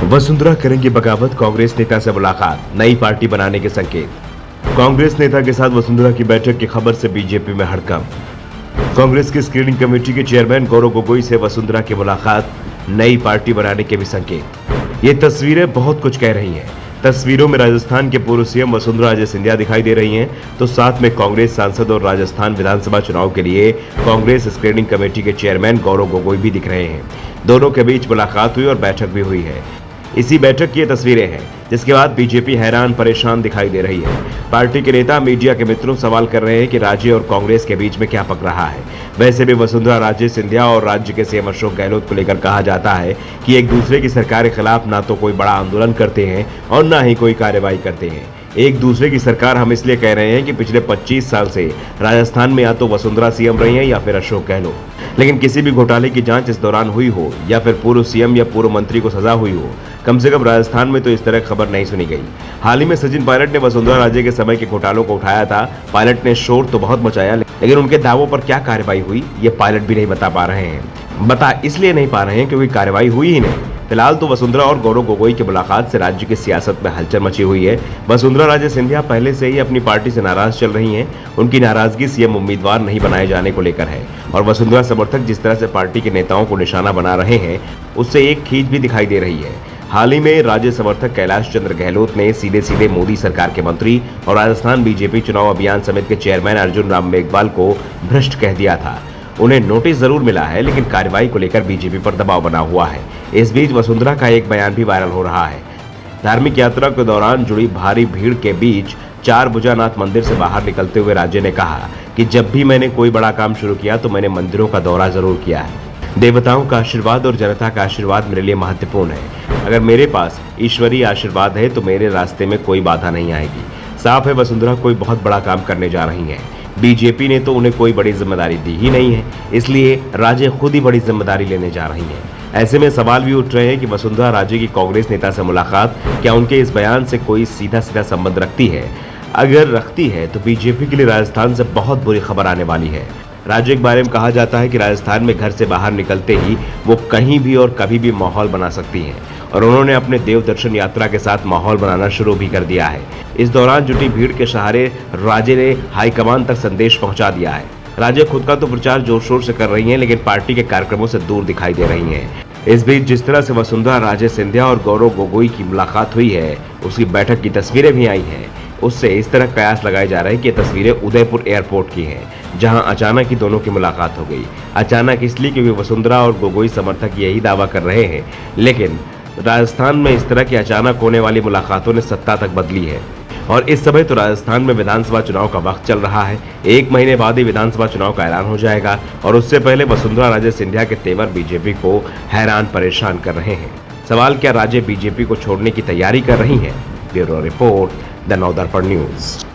वसुंधरा करेंगी बगावत, कांग्रेस नेता से मुलाकात, नई पार्टी बनाने के संकेत। कांग्रेस नेता के साथ वसुंधरा की बैठक की खबर से बीजेपी में हड़कंप। कांग्रेस की स्क्रीनिंग कमेटी के चेयरमैन गौरव गोगोई से वसुंधरा की मुलाकात, नई पार्टी बनाने के भी संकेत। ये तस्वीरें बहुत कुछ कह रही हैं। तस्वीरों में राजस्थान के पूर्व सीएम वसुंधरा राजे सिंधिया दिखाई दे रही हैं, तो साथ में कांग्रेस सांसद और राजस्थान विधानसभा चुनाव के लिए कांग्रेस स्क्रीनिंग कमेटी के चेयरमैन गौरव गोगोई भी दिख रहे हैं। दोनों के बीच मुलाकात हुई और बैठक भी हुई है। इसी बैठक की ये तस्वीरें हैं, जिसके बाद बीजेपी हैरान परेशान दिखाई दे रही है। पार्टी के नेता मीडिया के मित्रों सवाल कर रहे हैं कि राज्य और कांग्रेस के बीच में क्या पक रहा है। वैसे भी वसुंधरा राजे सिंधिया और राज्य के सीएम अशोक गहलोत को लेकर कहा जाता है कि एक दूसरे की सरकार के खिलाफ ना तो कोई बड़ा आंदोलन करते हैं और ना ही कोई कार्रवाई करते हैं। एक दूसरे की सरकार हम इसलिए कह रहे हैं कि पिछले 25 साल से राजस्थान में या तो वसुंधरा सीएम रही हैं या फिर अशोक गहलोत, लेकिन किसी भी घोटाले की जांच इस दौरान हुई हो या फिर पूर्व सीएम या पूर्व मंत्री को सजा हुई हो, कम से कम राजस्थान में तो इस तरह खबर नहीं सुनी गई। हाल ही में सचिन पायलट ने वसुंधरा राजे के समय के घोटालों को उठाया था। पायलट ने शोर तो बहुत मचाया, लेकिन उनके दावों पर क्या कार्रवाई हुई ये पायलट भी नहीं बता पा रहे हैं। बता इसलिए नहीं पा रहे हैं क्योंकि कार्रवाई हुई ही नहीं। फिलहाल तो वसुंधरा और गौरव गोगोई की मुलाकात से राज्य की सियासत में हलचल मची हुई है। वसुंधरा राजे सिंधिया पहले से ही अपनी पार्टी से नाराज चल रही हैं। उनकी नाराजगी सीएम उम्मीदवार नहीं बनाए जाने को लेकर है और वसुंधरा समर्थक जिस तरह से पार्टी के नेताओं को निशाना बना रहे हैं, उससे एक खींच भी दिखाई दे रही है। हाल ही में राज्य समर्थक कैलाश चंद्र गहलोत ने सीधे सीधे मोदी सरकार के मंत्री और राजस्थान बीजेपी चुनाव अभियान समिति के चेयरमैन अर्जुन राम मेघवाल को भ्रष्ट कह दिया था। उन्हें नोटिस जरूर मिला है, लेकिन कार्रवाई को लेकर बीजेपी पर दबाव बना हुआ है। इस बीच वसुंधरा का एक बयान भी वायरल हो रहा है। धार्मिक यात्रा के दौरान जुड़ी भारी भीड़ के बीच चारभुजानाथ मंदिर से बाहर निकलते हुए राज्य ने कहा कि जब भी मैंने कोई बड़ा काम शुरू किया तो मैंने मंदिरों का दौरा जरूर किया है। देवताओं का आशीर्वाद और जनता का आशीर्वाद मेरे लिए महत्वपूर्ण है। अगर मेरे पास ईश्वरीय आशीर्वाद है तो मेरे रास्ते में कोई बाधा नहीं आएगी। साफ है वसुंधरा कोई बहुत बड़ा काम करने जा रही हैं। बीजेपी ने तो उन्हें कोई बड़ी जिम्मेदारी दी ही नहीं है, इसलिए राजे खुद ही बड़ी जिम्मेदारी लेने जा रही हैं। ऐसे में सवाल भी उठ रहे हैं कि वसुंधरा राजे की कांग्रेस नेता से मुलाकात क्या उनके इस बयान से कोई सीधा सीधा संबंध रखती है। अगर रखती है तो बीजेपी के लिए राजस्थान से बहुत बुरी खबर आने वाली है। राज्य के बारे में कहा जाता है कि राजस्थान में घर से बाहर निकलते ही वो कहीं भी और कभी भी माहौल बना सकती हैं और उन्होंने अपने देव दर्शन यात्रा के साथ माहौल बनाना शुरू भी कर दिया है। इस दौरान जुटी भीड़ के सहारे राजे ने हाईकमान तक संदेश पहुंचा दिया है। राजे खुद का तो प्रचार जोर शोर से कर रही हैं, लेकिन पार्टी के कार्यक्रमों से दूर दिखाई दे रही हैं। इस बीच जिस तरह से वसुंधरा राजे सिंधिया और गौरव गोगोई की मुलाकात हुई है, उसकी बैठक की तस्वीरें भी आई हैं। उससे इस तरह कयास लगाए जा रहे हैं कि ये तस्वीरें उदयपुर एयरपोर्ट की हैं, जहां अचानक ही दोनों की मुलाकात हो गई। अचानक इसलिए क्योंकि वसुंधरा और गोगोई समर्थक यही दावा कर रहे हैं, लेकिन राजस्थान में इस तरह की अचानक होने वाली मुलाकातों ने सत्ता तक बदली है। और इस समय तो राजस्थान में विधानसभा चुनाव का वक्त चल रहा है। 1 महीने बाद ही विधानसभा चुनाव का ऐलान हो जाएगा और उससे पहले वसुंधरा राजे सिंधिया के तेवर बीजेपी को हैरान परेशान कर रहे हैं। सवाल क्या राजे बीजेपी को छोड़ने की तैयारी कर रही हैं? Bureau report, the Navdarpan news.